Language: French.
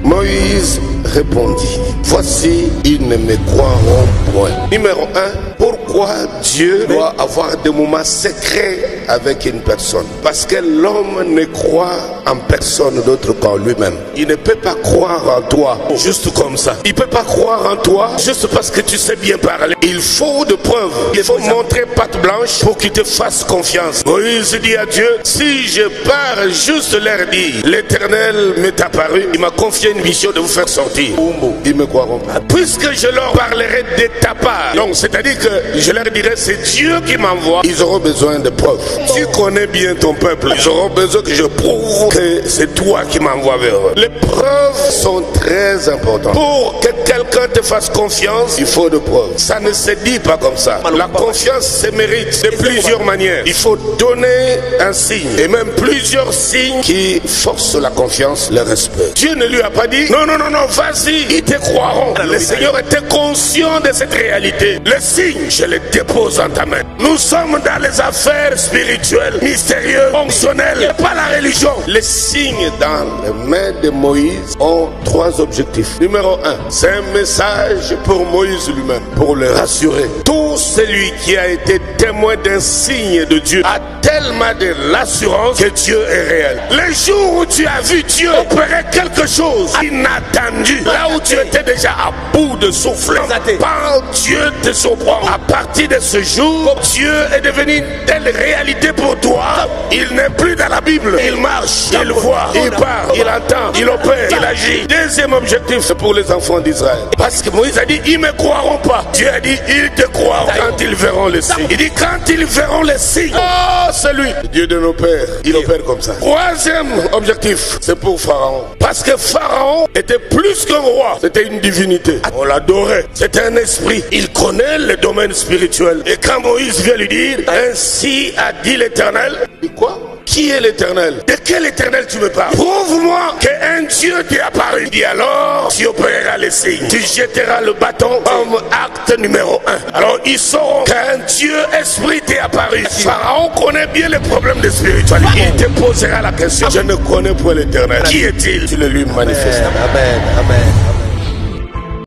Moïse répondit, voici, ils ne me croiront point. Numéro 1, pourquoi Dieu doit avoir des moments secrets avec une personne? Parce que l'homme ne croit en personne d'autre qu'en lui-même. Il ne peut pas croire en toi juste comme ça. Il ne peut pas croire en toi juste parce que tu sais bien parler. Il faut de preuves. Il faut montrer patte blanche pour qu'il te fasse confiance. Moïse dit à Dieu, si je pars juste leur dire, l'Éternel m'est apparu, il m'a confié une mission de vous faire sortir. Ils me croiront pas. Puisque je leur parlerai de ta part. Donc c'est-à-dire que je leur dirai, c'est Dieu qui m'envoie. Ils auront besoin de preuves. Tu connais bien ton peuple. Ils auront besoin que je prouve que c'est toi qui m'envoie vers eux. Les preuves sont très importantes. Pour que quelqu'un te fasse confiance, il faut de preuves. Ça ne se dit pas comme ça. La confiance se mérite de plusieurs manières. Il faut donner un signe. Et même plusieurs signes qui forcent la confiance, le respect. Dieu ne lui a pas dit, non, vas-y, ils te croiront. Le Seigneur était conscient de cette réalité. Les signes, je les dépose dans ta main. Nous sommes dans les affaires spirituelles, mystérieuses, fonctionnelles, et pas la religion. Les signes dans les mains de Moïse ont 3 objectifs. Numéro 1, c'est un message pour Moïse lui-même, pour le rassurer. Tout celui qui a été témoin d'un signe de Dieu a tellement de l'assurance que Dieu est réel. Le jour où tu as vu Dieu opérer quelque chose inattendu, là où tu étais déjà à bout de souffle, quand Dieu te surprend, à partir de ce jour, Dieu est devenu une telle réalité pour toi. Il n'est plus dans la Bible. Il marche, il voit, il parle, il entend, il opère, il agit. Deuxième objectif, c'est pour les enfants d'Israël. Parce que Moïse a dit, ils ne me croiront pas. Dieu a dit, ils te croiront quand ils verront les signes. Il dit, quand ils verront les signes, oh, c'est lui, le Dieu de nos pères. Il opère comme ça. Troisième objectif, c'est pour Pharaon. Parce que Pharaon était plus qu'un roi. C'était une divinité. On l'adorait. C'était un esprit. Il connaît le domaine spirituel. Et quand Moïse vient lui dire, ainsi a dit l'Éternel, dit quoi? Qui est l'Éternel? De quel Éternel tu me parles? Prouve-moi qu'un Dieu t'est apparu. Il dit alors, tu opéreras les signes. Tu jetteras le bâton comme acte numéro 1. Alors ils sauront qu'un Dieu esprit t'est apparu. Pharaon connaît bien les problèmes de spiritualité. Il te posera la question, je ne connais pas l'Éternel. Qui est-il? Tu le lui manifestes. Amen, amen.